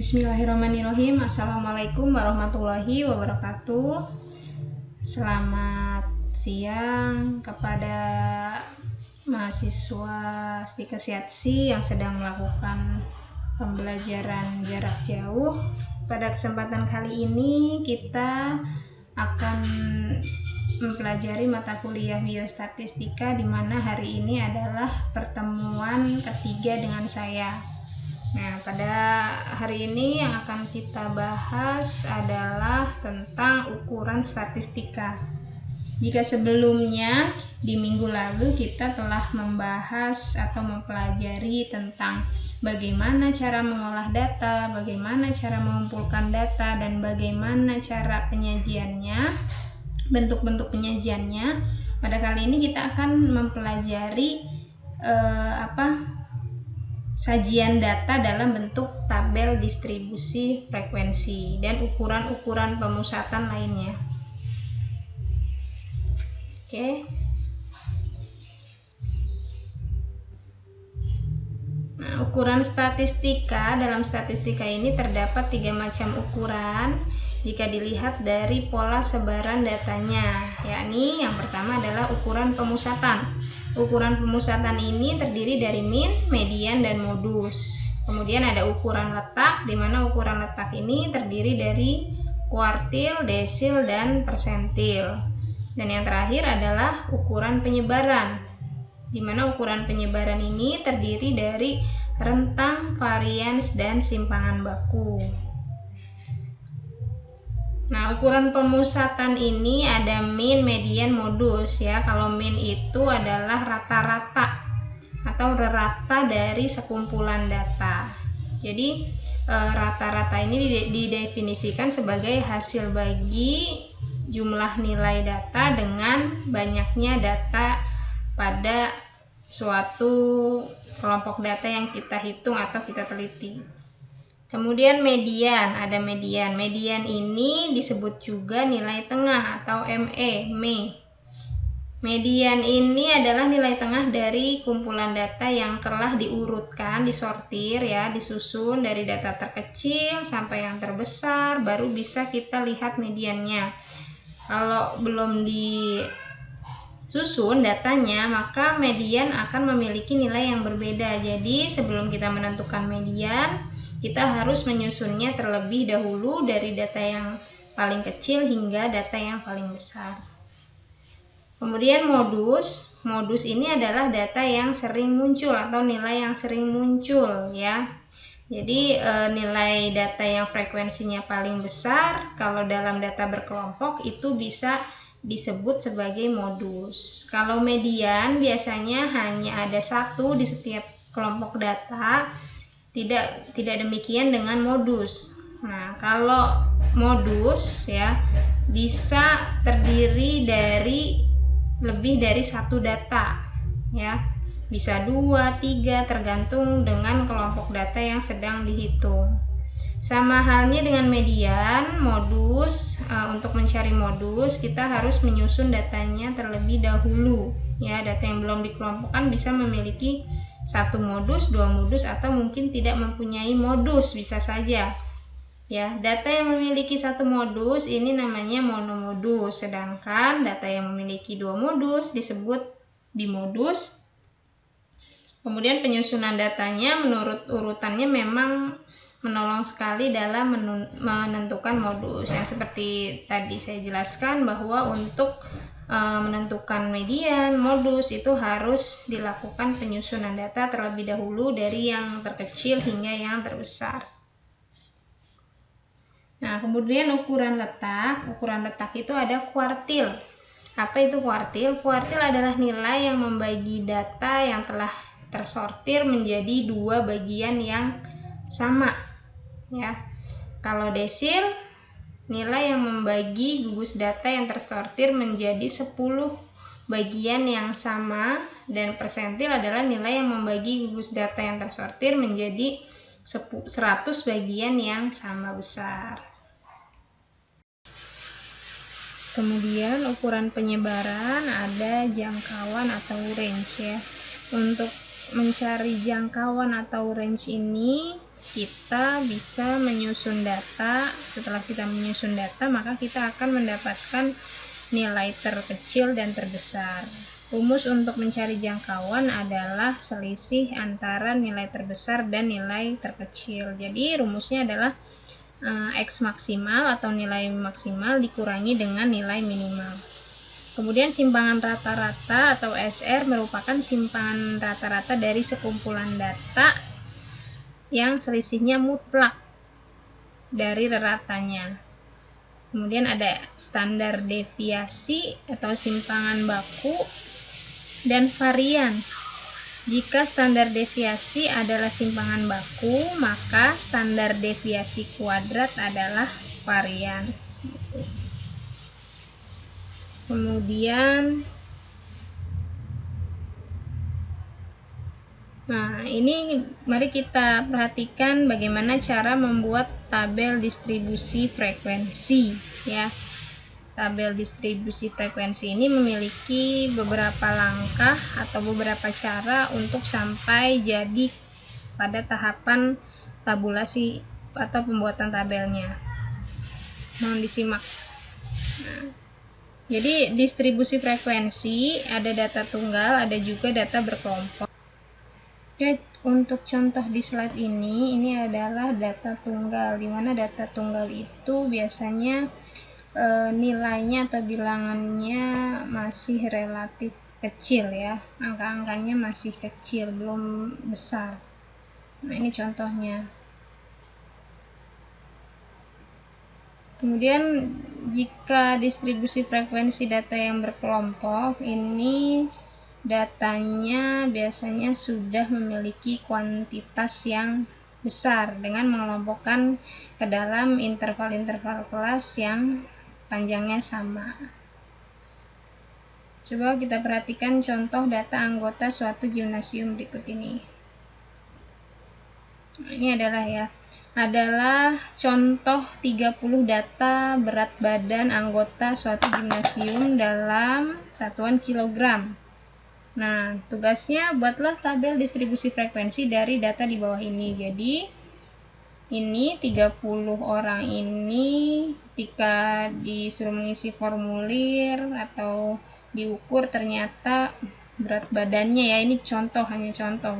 Bismillahirrahmanirrahim. Assalamualaikum warahmatullahi wabarakatuh. Selamat siang kepada mahasiswa Stika Siatsi yang sedang melakukan pembelajaran jarak jauh. Pada kesempatan kali ini kita akan mempelajari mata kuliah biostatistika, di mana hari ini adalah pertemuan ketiga dengan saya. Nah, pada hari ini yang akan kita bahas adalah tentang ukuran statistika. Jika sebelumnya di minggu lalu kita telah membahas atau mempelajari tentang bagaimana cara mengolah data, bagaimana cara mengumpulkan data, dan bagaimana cara penyajiannya, bentuk-bentuk penyajiannya, pada kali ini kita akan mempelajari sajian data dalam bentuk tabel distribusi frekuensi dan ukuran-ukuran pemusatan lainnya. Oke. Nah, ukuran statistika, dalam statistika ini terdapat 3 macam ukuran jika dilihat dari pola sebaran datanya, yakni yang pertama adalah ukuran pemusatan. Ukuran pemusatan ini terdiri dari min, median, dan modus. Kemudian ada ukuran letak, di mana ukuran letak ini terdiri dari kuartil, desil, dan persentil. Dan yang terakhir adalah ukuran penyebaran, di mana ukuran penyebaran ini terdiri dari rentang, varians, dan simpangan baku. Nah, ukuran pemusatan ini ada min, median, modus ya. Kalau min itu adalah rata-rata atau rata dari sekumpulan data. Jadi rata-rata ini didefinisikan sebagai hasil bagi jumlah nilai data dengan banyaknya data pada suatu kelompok data yang kita hitung atau kita teliti. Kemudian median, ada median. Median ini disebut juga nilai tengah atau ME. Median ini adalah nilai tengah dari kumpulan data yang telah diurutkan, disortir ya, disusun dari data terkecil sampai yang terbesar, baru bisa kita lihat mediannya. Kalau belum disusun datanya, maka median akan memiliki nilai yang berbeda. Jadi sebelum kita menentukan median, kita harus menyusunnya terlebih dahulu dari data yang paling kecil hingga data yang paling besar. Kemudian modus. Modus ini adalah data yang sering muncul atau nilai yang sering muncul ya. Jadi nilai data yang frekuensinya paling besar kalau dalam data berkelompok itu bisa disebut sebagai modus. Kalau median biasanya hanya ada satu di setiap kelompok data. Tidak demikian dengan modus. Nah, kalau modus ya bisa terdiri dari lebih dari satu data ya. Bisa 2, 3 tergantung dengan kelompok data yang sedang dihitung. Sama halnya dengan median, modus, untuk mencari modus kita harus menyusun datanya terlebih dahulu ya. Data yang belum dikelompokkan bisa memiliki 1 modus, 2 modus, atau mungkin tidak mempunyai modus, bisa saja ya. Data yang memiliki 1 modus ini namanya monomodus, sedangkan data yang memiliki 2 modus disebut bimodus. Kemudian penyusunan datanya menurut urutannya memang menolong sekali dalam menentukan modus. Yang seperti tadi saya jelaskan bahwa untuk menentukan median, modus itu harus dilakukan penyusunan data terlebih dahulu dari yang terkecil hingga yang terbesar. Nah, kemudian ukuran letak. Ukuran letak itu ada kuartil. Apa itu kuartil? Kuartil adalah nilai yang membagi data yang telah tersortir menjadi 2 bagian yang sama ya. Kalau desil, nilai yang membagi gugus data yang tersortir menjadi 10 bagian yang sama, dan persentil adalah nilai yang membagi gugus data yang tersortir menjadi 100 bagian yang sama besar. Kemudian ukuran penyebaran ada jangkauan atau range ya. Untuk mencari jangkauan atau range ini kita bisa menyusun data. Setelah kita menyusun data, maka kita akan mendapatkan nilai terkecil dan terbesar. Rumus untuk mencari jangkauan adalah selisih antara nilai terbesar dan nilai terkecil. Jadi rumusnya adalah X maksimal atau nilai maksimal dikurangi dengan nilai minimal. Kemudian simpangan rata-rata atau SR merupakan simpangan rata-rata dari sekumpulan data yang selisihnya mutlak dari reratanya. Kemudian ada standar deviasi atau simpangan baku dan varians. Jika standar deviasi adalah simpangan baku, maka standar deviasi kuadrat adalah varians. Kemudian, ini mari kita perhatikan bagaimana cara membuat tabel distribusi frekuensi, ya. Tabel distribusi frekuensi ini memiliki beberapa langkah atau beberapa cara untuk sampai jadi pada tahapan tabulasi atau pembuatan tabelnya. Mohon disimak. Jadi distribusi frekuensi ada data tunggal, ada juga data berkelompok. Oke, untuk contoh di slide ini adalah data tunggal, di mana data tunggal itu biasanya nilainya atau bilangannya masih relatif kecil, ya, angka-angkanya masih kecil, belum besar. Nah, ini contohnya. Kemudian jika distribusi frekuensi data yang berkelompok, ini datanya biasanya sudah memiliki kuantitas yang besar dengan mengelompokkan ke dalam interval-interval kelas yang panjangnya sama. Coba kita perhatikan contoh data anggota suatu gimnasium berikut ini. Nah, ini adalah contoh 30 data berat badan anggota suatu gimnasium dalam satuan kilogram. Nah, tugasnya buatlah tabel distribusi frekuensi dari data di bawah ini. Jadi ini 30 orang ini ketika disuruh mengisi formulir atau diukur ternyata berat badannya, ya, ini contoh, hanya contoh.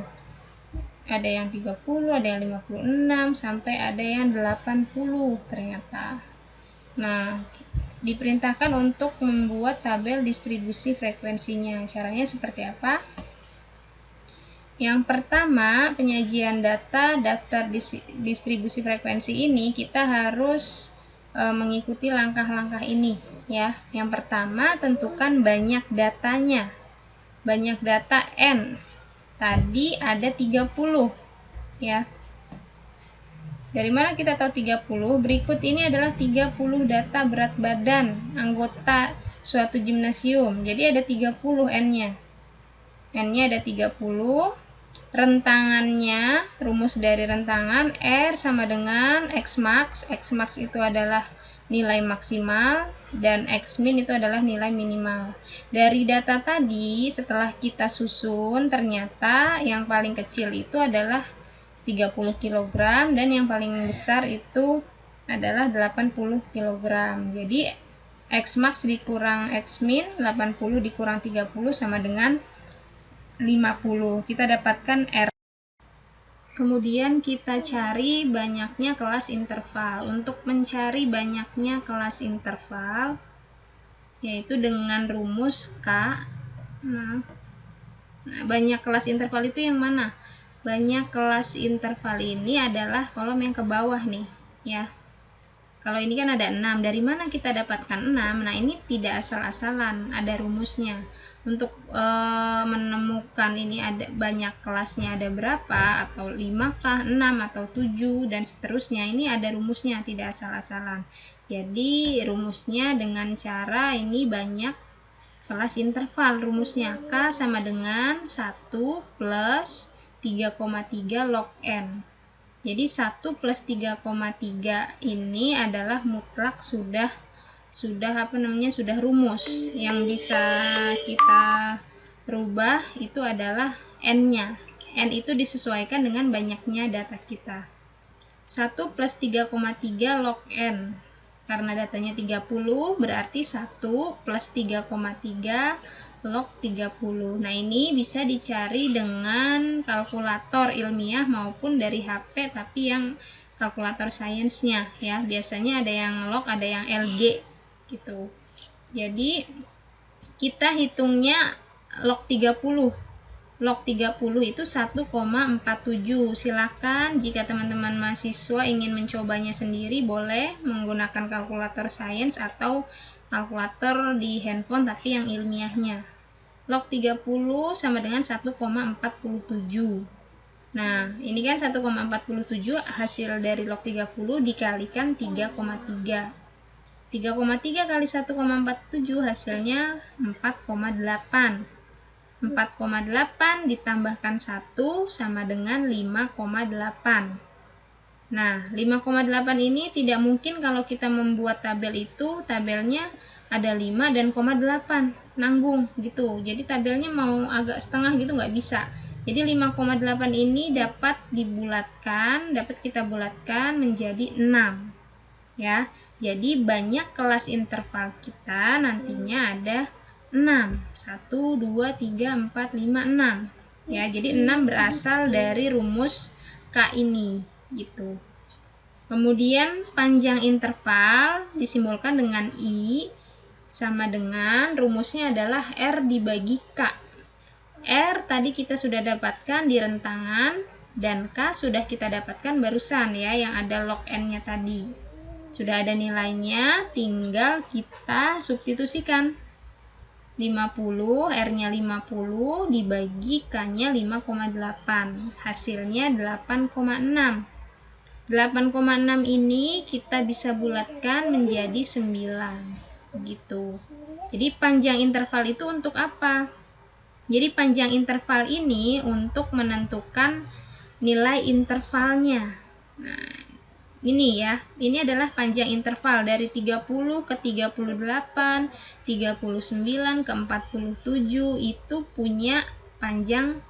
Ada yang 30, ada yang 56, sampai ada yang 80 ternyata. Nah, diperintahkan untuk membuat tabel distribusi frekuensinya. Caranya seperti apa? Yang pertama, penyajian data daftar distribusi frekuensi ini kita harus mengikuti langkah-langkah ini, ya. Yang pertama, tentukan banyak datanya. Banyak data N. Tadi ada 30, ya. Dari mana kita tahu 30? Berikut ini adalah 30 data berat badan anggota suatu gimnasium. Jadi ada 30 N-nya. N-nya ada 30. Rentangannya, rumus dari rentangan R sama dengan X max. X max itu adalah nilai maksimal dan X min itu adalah nilai minimal. Dari data tadi setelah kita susun, ternyata yang paling kecil itu adalah 30 kg dan yang paling besar itu adalah 80 kg. Jadi X max dikurang X min, 80 dikurang 30 sama dengan 50. Kita dapatkan R. Kemudian kita cari banyaknya kelas interval. Untuk mencari banyaknya kelas interval, yaitu dengan rumus K. Nah, banyak kelas interval itu yang mana? Banyak kelas interval ini adalah kolom yang ke bawah nih, ya. Kalau ini kan ada 6, dari mana kita dapatkan 6? Nah, ini tidak asal-asalan, ada rumusnya. Untuk menemukan ini ada banyak kelasnya ada berapa, atau 5 kah, 6 atau 7 dan seterusnya, ini ada rumusnya, tidak asal-asalan. Jadi rumusnya dengan cara ini banyak kelas interval. Rumusnya K sama dengan 1 plus 3,3 log N. Jadi 1 plus 3,3 ini adalah mutlak sudah rumus. Yang bisa kita rubah itu adalah N-nya. N itu disesuaikan dengan banyaknya data kita. 1 plus 3,3 log N. Karena datanya 30, berarti 1 plus 3,3 log 30. Nah, ini bisa dicari dengan kalkulator ilmiah maupun dari HP, tapi yang kalkulator sainsnya ya. Biasanya ada yang log, ada yang LG gitu. Jadi kita hitungnya log 30. Log 30 itu 1,47. Silakan jika teman-teman mahasiswa ingin mencobanya sendiri, boleh menggunakan kalkulator sains atau kalkulator di handphone tapi yang ilmiahnya. Log 30 sama dengan 1,47. Nah, ini kan 1,47 hasil dari log 30 dikalikan 3,3. 3,3 kali 1,47 hasilnya 4,8. 4,8 ditambahkan 1 sama dengan 5,8. Nah, 5,8 ini tidak mungkin kalau kita membuat tabel itu, tabelnya ada 5 dan 0,8, nanggung gitu. Jadi tabelnya mau agak setengah gitu nggak bisa. Jadi 5,8 ini dapat kita bulatkan menjadi 6. Ya, jadi banyak kelas interval kita nantinya ada 6. 1, 2, 3, 4, 5, 6. Ya, jadi 6 berasal dari rumus K ini gitu. Kemudian panjang interval disimbolkan dengan I sama dengan rumusnya adalah R dibagi K. R tadi kita sudah dapatkan di rentangan dan K sudah kita dapatkan barusan ya, yang ada log N-nya tadi. Sudah ada nilainya, tinggal kita substitusikan. 50, R-nya 50 dibagi K-nya 5,8. Hasilnya 8,6. 8,6 ini kita bisa bulatkan menjadi 9. Gitu. Jadi panjang interval itu untuk apa? Jadi panjang interval ini untuk menentukan nilai intervalnya. Nah, ini ya, ini adalah panjang interval dari 30 ke 38, 39 ke 47 itu punya panjang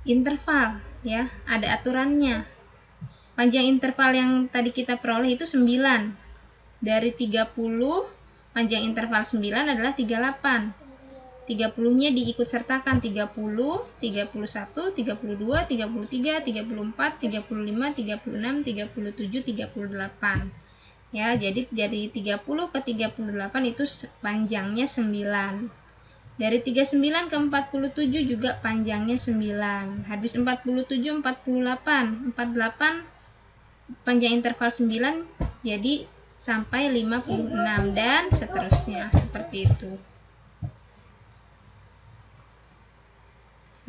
interval ya, ada aturannya. Panjang interval yang tadi kita peroleh itu 9. Dari 30 panjang interval 9 adalah 38. 30-nya diikut sertakan 30, 31, 32, 33, 34, 35, 36, 37, 38. Ya, jadi dari 30 ke 38 itu panjangnya 9. Dari 39 ke 47 juga panjangnya 9. Habis 47, 48. 48 panjang interval 9 jadi sampai 56 dan seterusnya seperti itu.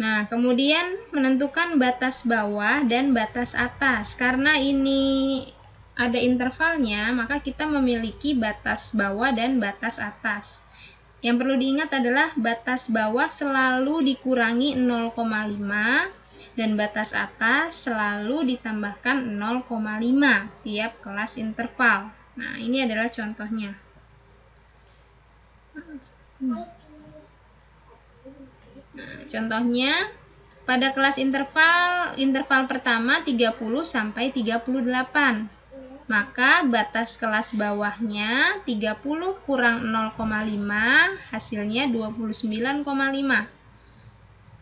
Nah, kemudian menentukan batas bawah dan batas atas. Karena ini ada intervalnya, maka kita memiliki batas bawah dan batas atas. Yang perlu diingat adalah batas bawah selalu dikurangi 0,5 dan batas atas selalu ditambahkan 0,5 tiap kelas interval. Nah, ini adalah contohnya. Contohnya pada kelas interval pertama 30 sampai 38. Maka batas kelas bawahnya 30 kurang 0,5 hasilnya 29,5.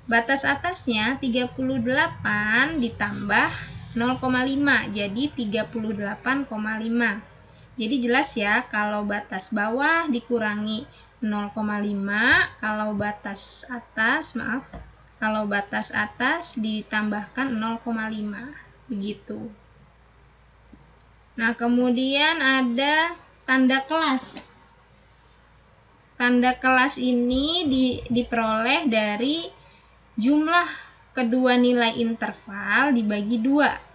Batas atasnya 38 ditambah 0,5 jadi 38,5. Jadi jelas ya, kalau batas bawah dikurangi 0,5, kalau batas atas ditambahkan 0,5 begitu. Nah, kemudian ada tanda kelas. Tanda kelas ini diperoleh dari jumlah kedua nilai interval dibagi 2.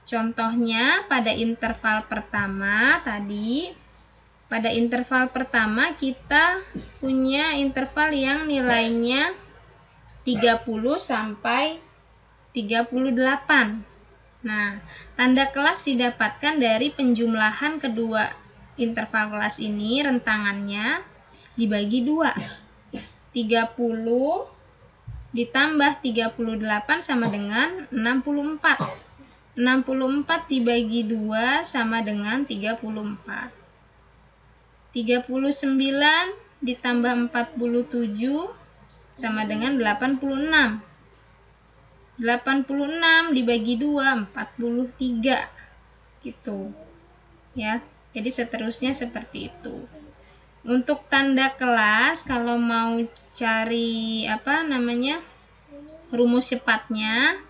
Contohnya pada interval pertama tadi, pada interval pertama kita punya interval yang nilainya 30 sampai 38. Nah, tanda kelas didapatkan dari penjumlahan kedua interval kelas ini, rentangannya dibagi 2. 30 ditambah 38 sama dengan 64. 64 dibagi 2 sama dengan 34. 39 ditambah 47 sama dengan 86. 86 dibagi 2, 43. Gitu. Ya. Jadi seterusnya seperti itu. Untuk tanda kelas, kalau mau cari rumus cepatnya,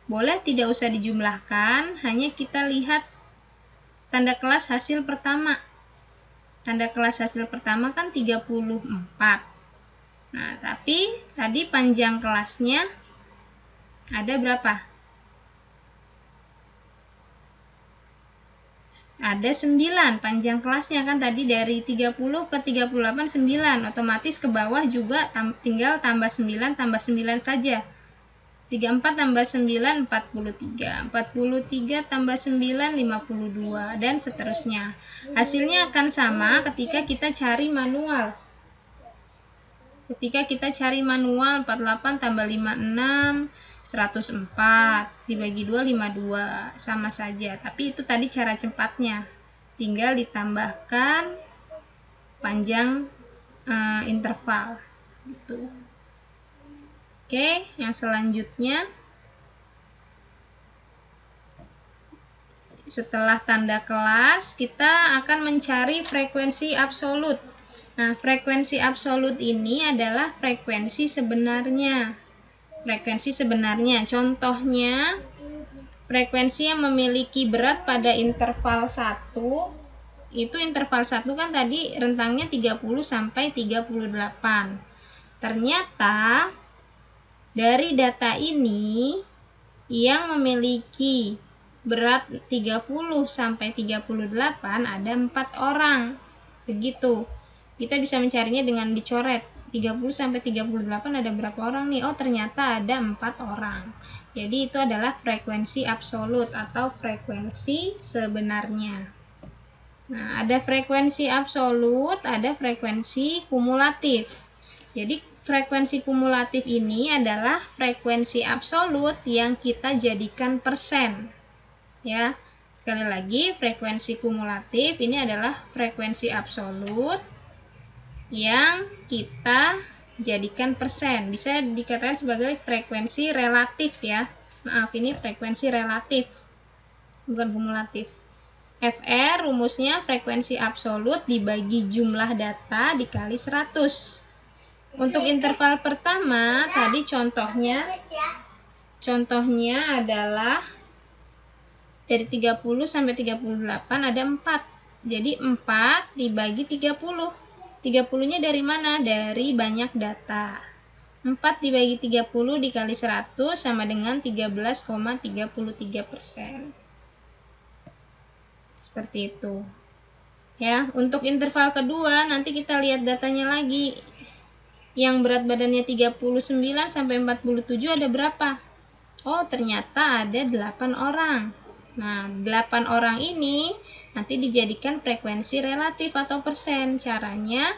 boleh tidak usah dijumlahkan, hanya kita lihat tanda kelas hasil pertama. Tanda kelas hasil pertama kan 34. Nah, tapi tadi panjang kelasnya ada berapa? Ada 9 panjang kelasnya kan, tadi dari 30 ke 38 9, otomatis ke bawah juga tinggal tambah 9 tambah 9 saja. 34 tambah 9 43, 43 tambah 9 52, dan seterusnya. Hasilnya akan sama ketika kita cari manual. 48 tambah 56 104 dibagi 2 52, sama saja, tapi itu tadi cara cepatnya, tinggal ditambahkan panjang interval gitu. Oke, yang selanjutnya, setelah tanda kelas kita akan mencari frekuensi absolut. Nah, frekuensi absolut ini adalah frekuensi sebenarnya. Frekuensi sebenarnya, contohnya frekuensi yang memiliki berat pada interval 1, itu interval 1 kan tadi rentangnya 30 sampai 38. Ternyata dari data ini yang memiliki berat 30 sampai 38 ada 4 orang. Begitu. Kita bisa mencarinya dengan dicoret. 30 sampai 38 ada berapa orang nih? Oh, ternyata ada 4 orang. Jadi itu adalah frekuensi absolut atau frekuensi sebenarnya. Nah, ada frekuensi absolut, ada frekuensi kumulatif. Jadi frekuensi kumulatif ini adalah frekuensi absolut yang kita jadikan persen. Ya. Sekali lagi, frekuensi kumulatif ini adalah frekuensi absolut yang kita jadikan persen. Bisa dikatakan sebagai frekuensi relatif ya. Maaf, ini frekuensi relatif, bukan kumulatif. FR rumusnya frekuensi absolut dibagi jumlah data dikali 100. Untuk interval pertama tadi contohnya adalah dari 30 sampai 38 ada 4. Jadi 4 dibagi 30. 30-nya dari mana? Dari banyak data. 4 dibagi 30 dikali 100 sama dengan 13,33%. Seperti itu. Ya, untuk interval kedua nanti kita lihat datanya lagi. Yang berat badannya 39 sampai 47 ada berapa? Oh, ternyata ada 8 orang. Nah, 8 orang ini nanti dijadikan frekuensi relatif atau persen. Caranya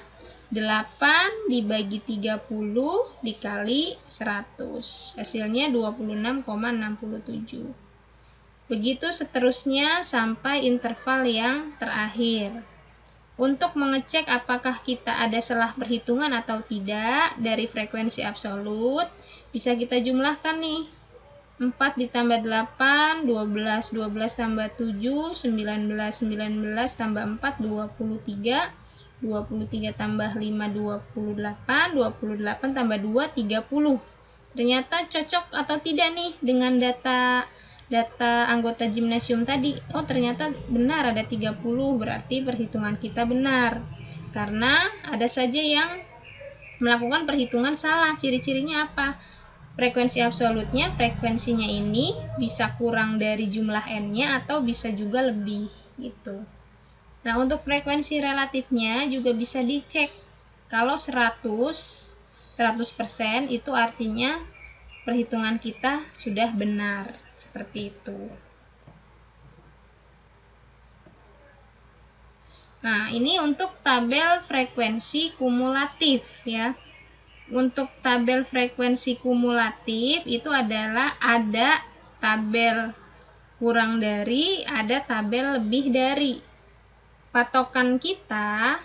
8 dibagi 30 dikali 100. Hasilnya 26,67. Begitu seterusnya sampai interval yang terakhir. Untuk mengecek apakah kita ada salah perhitungan atau tidak dari frekuensi absolut, bisa kita jumlahkan nih. 4 ditambah 8, 12, 12 tambah 7, 19, 19 tambah 4, 23, 23 tambah 5, 28, 28 tambah 2, 30. Ternyata cocok atau tidak nih dengan data anggota gimnasium tadi? Oh, ternyata benar ada 30, berarti perhitungan kita benar. Karena ada saja yang melakukan perhitungan salah. Ciri-cirinya apa? Frekuensi absolutnya, frekuensinya ini bisa kurang dari jumlah n-nya atau bisa juga lebih gitu. Nah, untuk frekuensi relatifnya juga bisa dicek. Kalau 100% itu artinya perhitungan kita sudah benar, seperti itu. Nah, ini untuk tabel frekuensi kumulatif ya. Untuk tabel frekuensi kumulatif itu adalah ada tabel kurang dari, ada tabel lebih dari. Patokan kita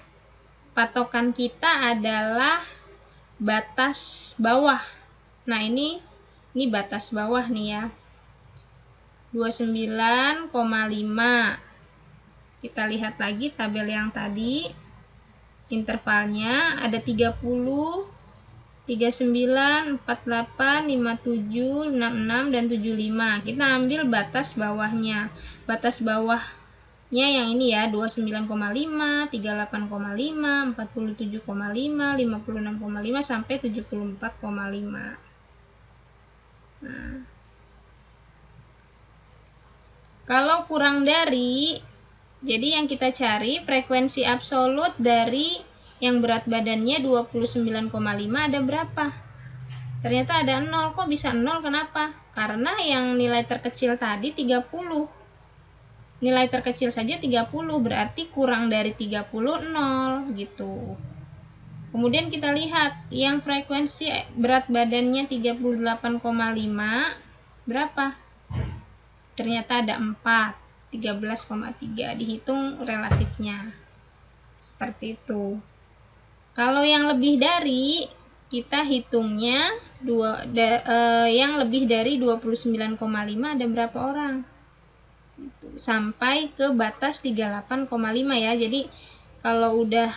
adalah batas bawah. Nah, ini batas bawah nih ya. 29,5. Kita lihat lagi tabel yang tadi. Intervalnya ada 30, 39, 48, 57, 66, dan 75. Kita ambil batas bawahnya. Batas bawahnya yang ini ya, 29,5, 38,5, 47,5, 56,5 sampai 74,5. Nah, kalau kurang dari, jadi yang kita cari frekuensi absolut dari yang berat badannya 29,5 ada berapa? Ternyata ada 0. Kok bisa 0? Kenapa? Karena yang nilai terkecil tadi 30. Nilai terkecil saja 30, berarti kurang dari 30 0 gitu. Kemudian kita lihat yang frekuensi berat badannya 38,5 berapa? Ternyata ada 4. 13,3, dihitung relatifnya seperti itu. Kalau yang lebih dari, kita hitungnya yang lebih dari 29,5 ada berapa orang, sampai ke batas 38,5 ya. Jadi kalau udah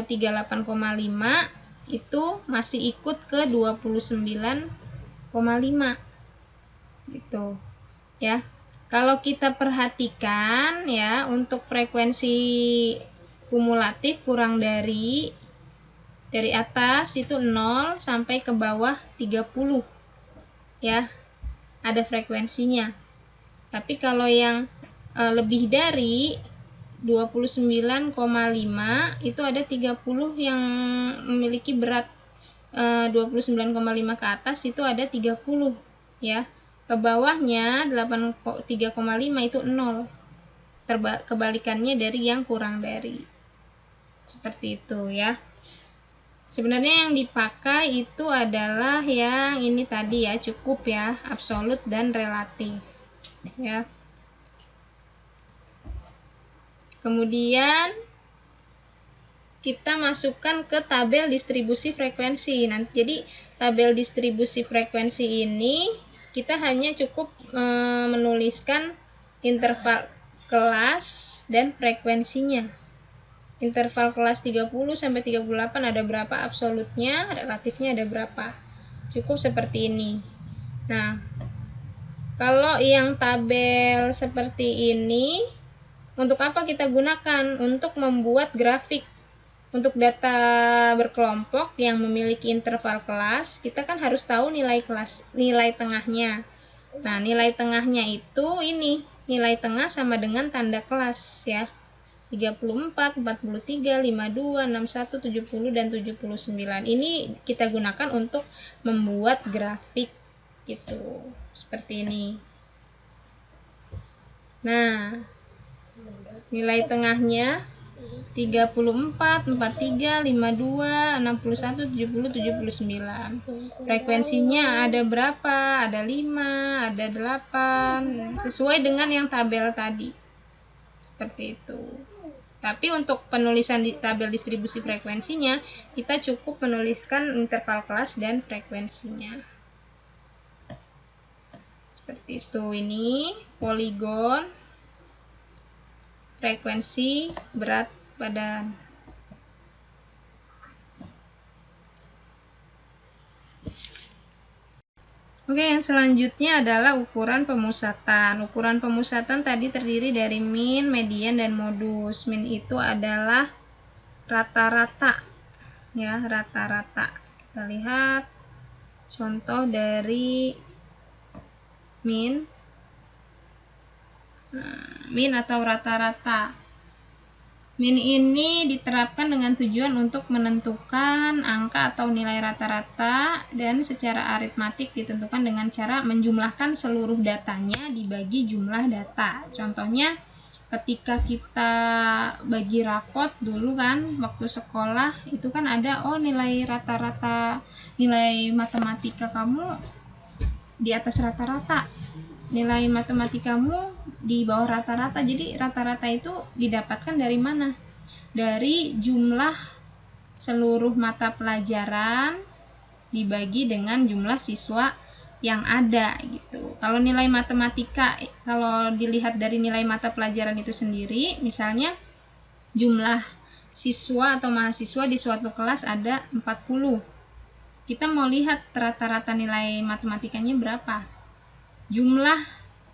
38,5 itu masih ikut ke 29,5 gitu ya. Kalau kita perhatikan ya, untuk frekuensi kumulatif kurang dari atas itu 0 sampai ke bawah 30 ya, ada frekuensinya. Tapi kalau yang lebih dari 29,5 itu ada 30 yang memiliki berat 29,5 ke atas itu ada 30 ya. Ke bawahnya 3,5 itu 0. Kebalikannya dari yang kurang dari. Seperti itu ya. Sebenarnya yang dipakai itu adalah yang ini tadi ya, cukup ya, absolut dan relatif ya. Kemudian kita masukkan ke tabel distribusi frekuensi. Nanti jadi tabel distribusi frekuensi ini kita hanya cukup menuliskan interval kelas dan frekuensinya. Interval kelas 30 sampai 38 ada berapa absolutnya, relatifnya ada berapa. Cukup seperti ini. Nah, kalau yang tabel seperti ini untuk apa kita gunakan? Untuk membuat grafik. Untuk data berkelompok yang memiliki interval kelas, kita kan harus tahu nilai tengahnya. Nah, nilai tengahnya itu ini, nilai tengah sama dengan tanda kelas ya. 34, 43, 52, 61, 70, dan 79. Ini kita gunakan untuk membuat grafik gitu. Seperti ini. Nah, nilai tengahnya 34, 43, 52, 61, 70, 79. Frekuensinya ada berapa? Ada 5, ada 8, sesuai dengan yang tabel tadi. Seperti itu. Tapi untuk penulisan di tabel distribusi frekuensinya, kita cukup menuliskan interval kelas dan frekuensinya. Seperti itu. Ini poligon frekuensi berat badan. Oke, yang selanjutnya adalah ukuran pemusatan. Ukuran pemusatan tadi terdiri dari min, median, dan modus. Min itu adalah rata-rata ya, rata-rata. Kita lihat contoh dari min. Min atau rata-rata. Min ini diterapkan dengan tujuan untuk menentukan angka atau nilai rata-rata, dan secara aritmatik ditentukan dengan cara menjumlahkan seluruh datanya dibagi jumlah data. Contohnya ketika kita bagi rapot dulu kan waktu sekolah itu kan ada nilai rata-rata, nilai matematika kamu di atas rata-rata. nilai matematikamu di bawah rata-rata. Jadi rata-rata itu didapatkan dari mana? Dari jumlah seluruh mata pelajaran dibagi dengan jumlah siswa yang ada gitu. Kalau nilai matematika, kalau dilihat dari nilai mata pelajaran itu sendiri, misalnya jumlah siswa atau mahasiswa di suatu kelas ada 40. Kita mau lihat rata-rata nilai matematikanya berapa. Jumlah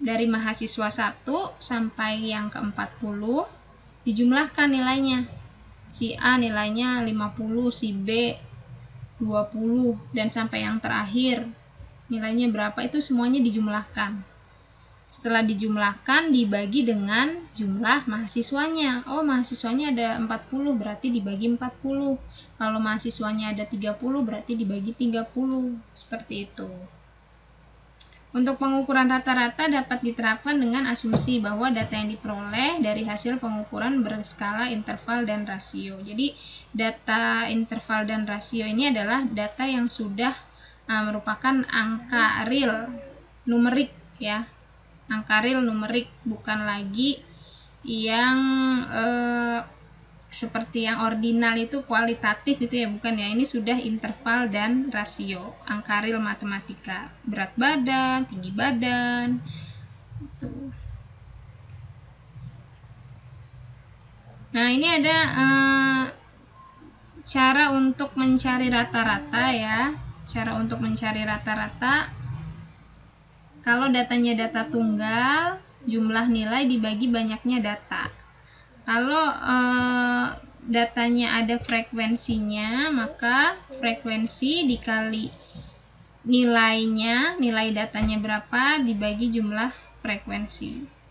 dari mahasiswa 1 sampai yang ke-40 dijumlahkan nilainya. Si A nilainya 50, si B 20, dan sampai yang terakhir nilainya berapa, itu semuanya dijumlahkan. Setelah dijumlahkan dibagi dengan jumlah mahasiswanya. Oh, mahasiswanya ada 40, berarti dibagi 40. Kalau mahasiswanya ada 30, berarti dibagi 30. Seperti itu. Untuk pengukuran rata-rata dapat diterapkan dengan asumsi bahwa data yang diperoleh dari hasil pengukuran berskala interval dan rasio. Jadi data interval dan rasio ini adalah data yang sudah merupakan angka real numerik ya. Angka real numerik, bukan lagi yang seperti yang ordinal itu kualitatif itu ya, bukan ya. Ini sudah interval dan rasio, angka real matematika, berat badan, tinggi badan gitu. Nah, ini ada cara untuk mencari rata-rata ya. Cara untuk mencari rata-rata, kalau datanya data tunggal, jumlah nilai dibagi banyaknya data. Kalau datanya ada frekuensinya, maka frekuensi dikali nilainya, nilai datanya berapa dibagi jumlah frekuensi.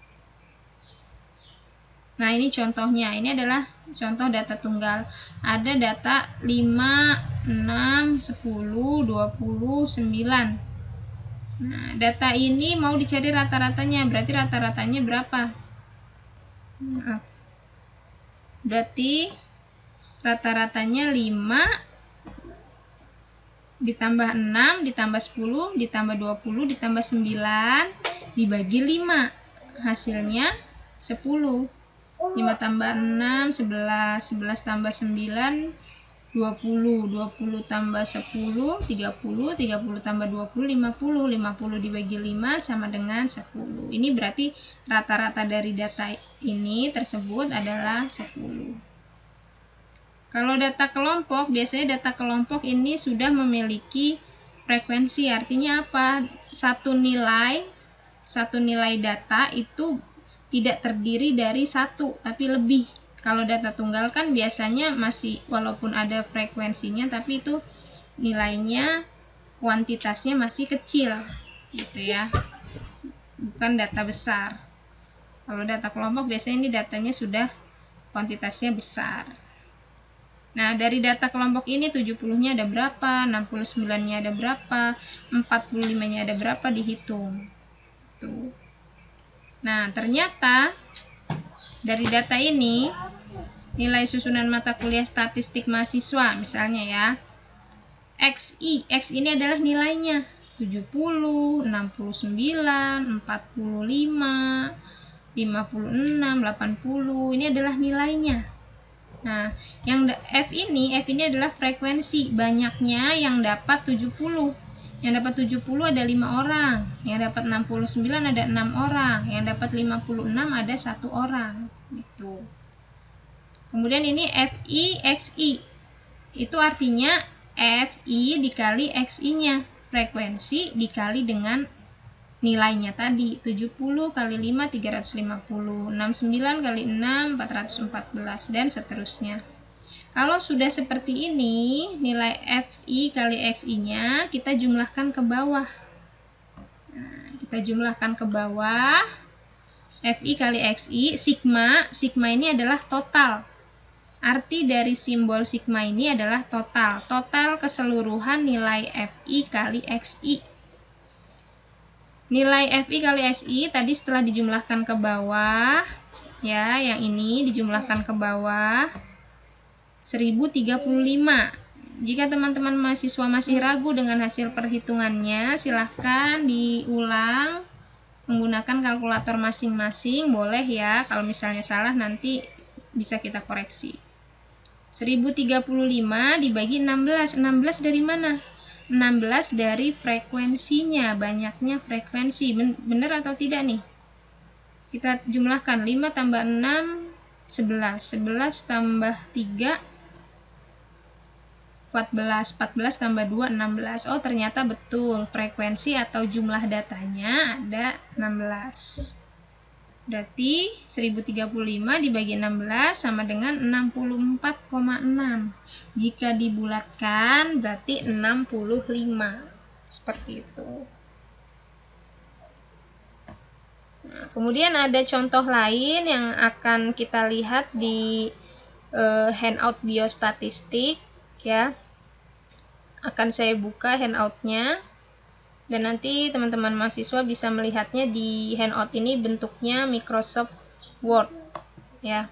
Nah, ini contohnya. Ini adalah contoh data tunggal. Ada data 5, 6, 10, 20, 9. Nah, data ini mau dicari rata-ratanya. Berarti rata-ratanya berapa? Maaf. Berarti rata-ratanya 5 ditambah 6 ditambah 10 ditambah 20 ditambah 9 dibagi 5. Hasilnya 10. 5 tambah 6 11, 11 tambah 9 20, 20 tambah 10 30, 30 tambah 20 50, 50 dibagi 5 sama dengan 10. Ini berarti rata-rata dari data ini tersebut adalah 10. Kalau data kelompok, biasanya data kelompok ini sudah memiliki frekuensi. Artinya apa? Satu nilai data itu tidak terdiri dari satu, tapi lebih. Kalau data tunggal kan biasanya masih, walaupun ada frekuensinya, tapi itu nilainya, kuantitasnya masih kecil gitu ya, bukan data besar. Kalau data kelompok biasanya ini datanya sudah kuantitasnya besar. Nah, dari data kelompok ini 70-nya ada berapa, 69-nya ada berapa, 45-nya ada berapa, dihitung. Tuh. Nah, ternyata dari data ini nilai susunan mata kuliah statistik mahasiswa misalnya ya, XI, X ini adalah nilainya 70, 69, 45, 56, 80. Ini adalah nilainya. Nah, yang F ini adalah frekuensi, banyaknya yang dapat 70. Yang dapat 70 ada 5 orang, yang dapat 69 ada 6 orang, yang dapat 56 ada 1 orang gitu. Kemudian ini FI XI. Itu artinya FI dikali XI-nya, frekuensi dikali dengan nilainya tadi, 70 kali 5 350, 69 kali 6 414, dan seterusnya. Kalau sudah seperti ini, nilai FI kali XI-nya kita jumlahkan ke bawah. Nah, kita jumlahkan ke bawah. FI kali XI, sigma ini adalah total. Arti dari simbol sigma ini adalah total. Total keseluruhan nilai FI kali XI. Nilai FI kali XI tadi setelah dijumlahkan ke bawah, ya, yang ini dijumlahkan ke bawah 1035. Jika teman-teman mahasiswa masih ragu dengan hasil perhitungannya, silahkan diulang menggunakan kalkulator masing-masing, boleh ya. Kalau misalnya salah nanti bisa kita koreksi. 1035 dibagi 16. 16 dari mana? 16 dari frekuensinya, banyaknya frekuensi. Benar atau tidak nih? Kita jumlahkan 5 tambah 6, 11. 11 tambah 3, 14. 14 tambah 2, 16. Oh, ternyata betul. Frekuensi atau jumlah datanya ada 16. Berarti 1035 dibagi 16 sama dengan 64,6. Jika dibulatkan berarti 65. Seperti itu. Nah, kemudian ada contoh lain yang akan kita lihat di handout biostatistik ya. Akan saya buka handoutnya. Dan nanti teman-teman mahasiswa bisa melihatnya di handout ini bentuknya Microsoft Word ya.